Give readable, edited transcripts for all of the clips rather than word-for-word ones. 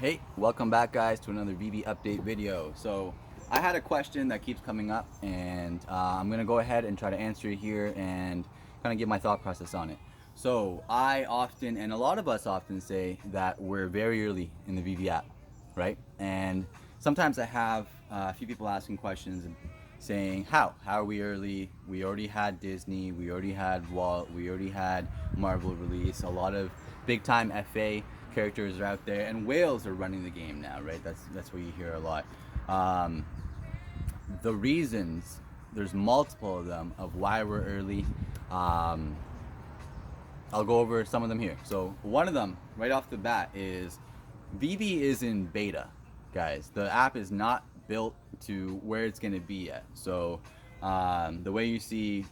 Hey, welcome back guys to another VeVe update video. So I had a question that keeps coming up, and I'm gonna go ahead and try to answer it here and kind of give my thought process on it. So I often, and a lot of us often, say that we're very early in the VeVe app, right? And sometimes I have a few people asking questions and saying, how are we early? We already had Disney, we already had Walt, we already had Marvel release. A lot of big time FA characters are out there, and whales are running the game now, right? That's what you hear a lot. The reasons, there's multiple of them of why we're early. I'll go over some of them here. So one of them right off the bat is VeVe is in beta, guys. The app is not built to where it's going to be yet. So the way you see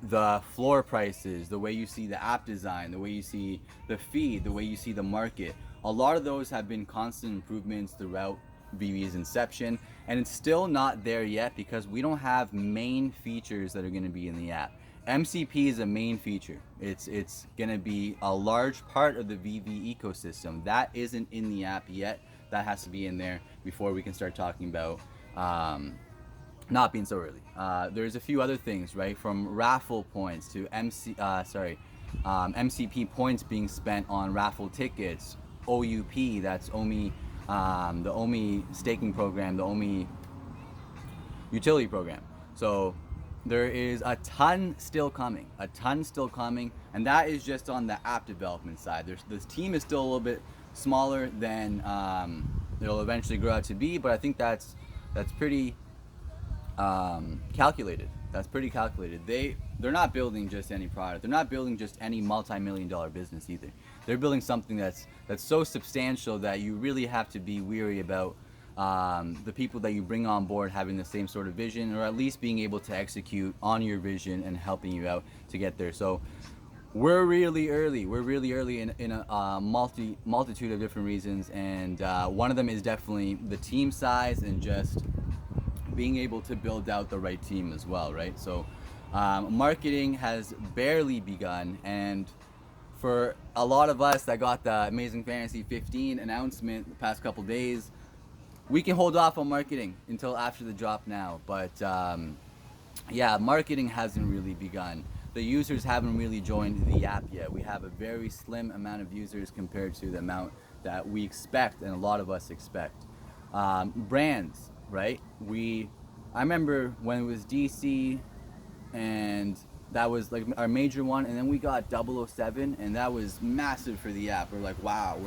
the floor prices, the way you see the app design, the way you see the feed, the way you see the market, a lot of those have been constant improvements throughout VeVe's inception, and it's still not there yet because we don't have main features that are going to be in the app. MCP is a main feature. It's going to be a large part of the VeVe ecosystem. That isn't in the app yet. That has to be in there before we can start talking about not being so early. There's a few other things, right? From raffle points to MCP points being spent on raffle tickets, OUP, that's OMI, the OMI staking program, the OMI utility program. So there is a ton still coming, and that is just on the app development side. This team is still a little bit smaller than it'll eventually grow out to be, but I think that's pretty calculated. That's pretty calculated. They're not building just any product. They're not building just any multi-million-dollar business either. They're building something that's so substantial that you really have to be weary about the people that you bring on board having the same sort of vision, or at least being able to execute on your vision and helping you out to get there. So we're really early. We're really early in a multitude of different reasons, and one of them is definitely the team size and just being able to build out the right team as well, right? So marketing has barely begun, and for a lot of us that got the Amazing Fantasy 15 announcement the past couple days, we can hold off on marketing until after the drop now. But yeah, marketing hasn't really begun. The users haven't really joined the app yet. We have a very slim amount of users compared to the amount that we expect, and a lot of us expect. Brands, right? I remember when it was DC, and that was like our major one, and then we got 007, and that was massive for the app. We're like, wow,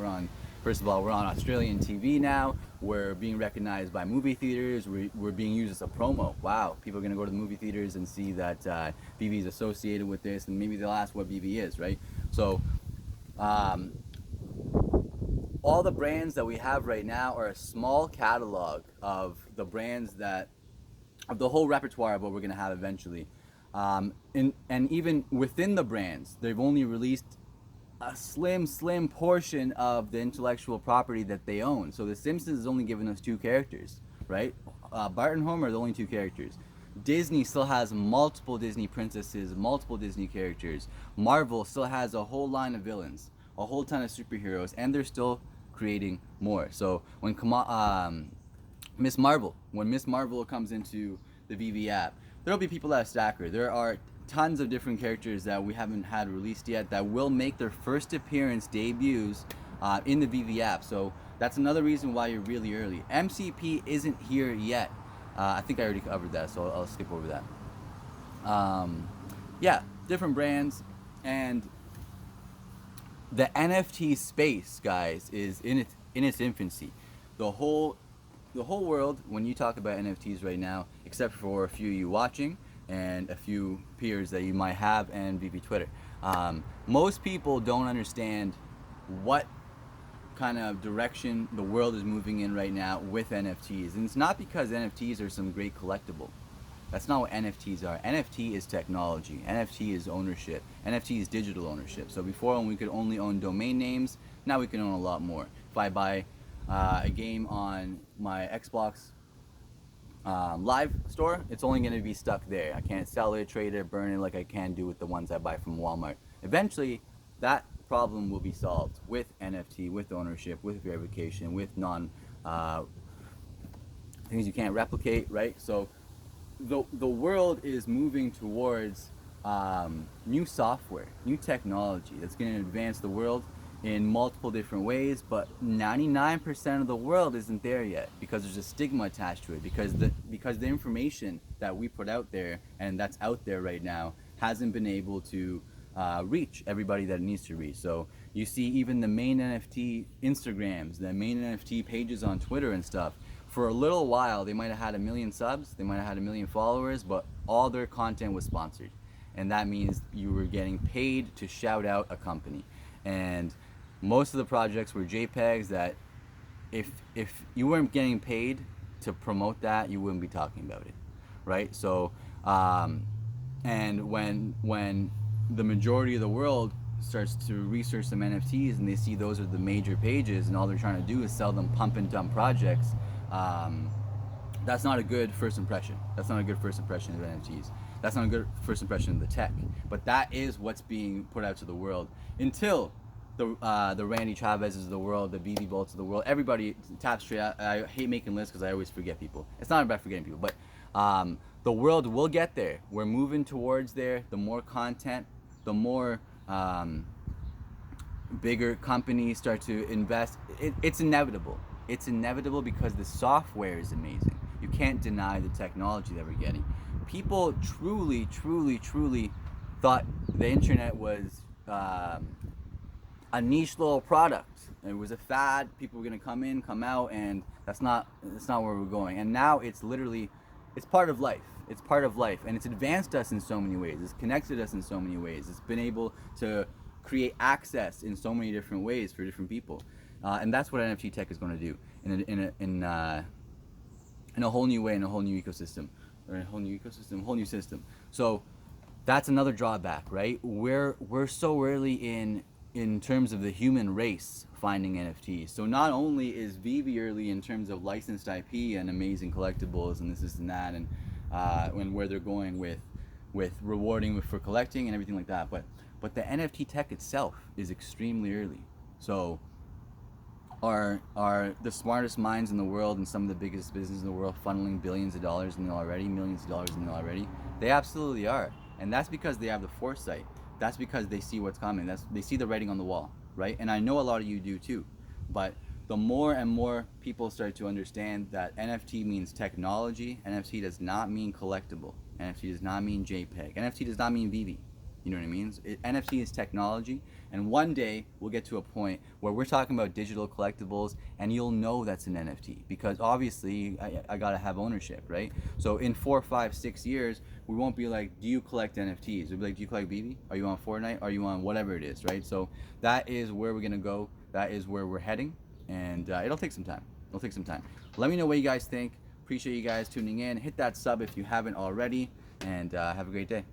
first of all, we're on Australian TV now. We're being recognized by movie theaters. We're being used as a promo. Wow, people are gonna go to the movie theaters and see that VeVe is associated with this, and maybe they'll ask what VeVe is, right? So all the brands that we have right now are a small catalog of the brands of the whole repertoire of what we're going to have eventually. And even within the brands, they've only released a slim portion of the intellectual property that they own. So The Simpsons has only given us 2 characters, right? Bart and Homer are the only 2 characters. Disney still has multiple Disney princesses, multiple Disney characters. Marvel still has a whole line of villains, a whole ton of superheroes, and they're still creating more. So when Miss Marvel comes into the VeVe app, there'll be people that stack her. There are tons of different characters that we haven't had released yet that will make their first appearance debuts in the VeVe app. So that's another reason why you're really early. MCP isn't here yet. I think I already covered that, so I'll skip over that. Yeah, different brands, and the NFT space, guys, is in its infancy. The whole world, when you talk about NFTs right now, except for a few you watching and a few peers that you might have and VeVe Twitter, most people don't understand what kind of direction the world is moving in right now with NFTs. And it's not because NFTs are some great collectible. That's not what NFTs are. NFT is technology. NFT is ownership. NFT is digital ownership. So before, when we could only own domain names, now we can own a lot more. If I buy a game on my Xbox live store, it's only going to be stuck there. I can't sell it, trade it, burn it like I can do with the ones I buy from Walmart. Eventually, that problem will be solved with NFT, with ownership, with verification, with things you can't replicate, right? So the world is moving towards new software, new technology that's going to advance the world in multiple different ways, but 99% of the world isn't there yet because there's a stigma attached to it, because the information that we put out there and that's out there right now hasn't been able to reach everybody that it needs to reach. So you see even the main NFT Instagrams, the main NFT pages on Twitter and stuff, for a little while they might have had 1 million subs, they might have had 1 million followers, but all their content was sponsored. And that means you were getting paid to shout out a company. And most of the projects were JPEGs that if you weren't getting paid to promote that, you wouldn't be talking about it, right? So and when the majority of the world starts to research some NFTs and they see those are the major pages and all they're trying to do is sell them pump and dump projects, that's not a good first impression. That's not a good first impression of NFTs. That's not a good first impression of the tech. But that is what's being put out to the world until the Randy Chavez's of the world, the VeVe Bolts of the world, everybody taps straight. I hate making lists because I always forget people. It's not about forgetting people, but the world will get there. We're moving towards there. The more content, the more bigger companies start to invest. It's inevitable. It's inevitable because the software is amazing. You can't deny the technology that we're getting. People truly, truly, truly thought the internet was a niche little product. It was a fad. People were gonna come in, come out, and that's not where we're going. And now it's literally, it's part of life. It's part of life, and it's advanced us in so many ways. It's connected us in so many ways. It's been able to create access in so many different ways for different people, and that's what NFT tech is going to do in a whole new way, in a whole new ecosystem, or in a whole new system. So that's another drawback, right? We're so early in terms of the human race finding NFTs. So not only is VeVe early in terms of licensed IP and amazing collectibles and this and that, and where they're going with rewarding for collecting and everything like that, but the NFT tech itself is extremely early. So are the smartest minds in the world and some of the biggest businesses in the world funneling billions of dollars in it already, millions of dollars in it already? They absolutely are. And that's because they have the foresight. That's because they see what's coming. They see the writing on the wall, right? And I know a lot of you do too. But the more and more people start to understand that NFT means technology, NFT does not mean collectible. NFT does not mean JPEG. NFT does not mean VeVe. You know what I mean? NFT is technology, and one day we'll get to a point where we're talking about digital collectibles and you'll know that's an NFT because obviously I gotta have ownership, right? So in 4, 5, 6 years, we won't be like, do you collect NFTs? We'll be like, do you collect VeVe? Are you on Fortnite? Are you on whatever it is, right? So that is where we're gonna go. That is where we're heading, and it'll take some time. It'll take some time. Let me know what you guys think. Appreciate you guys tuning in. Hit that sub if you haven't already, and have a great day.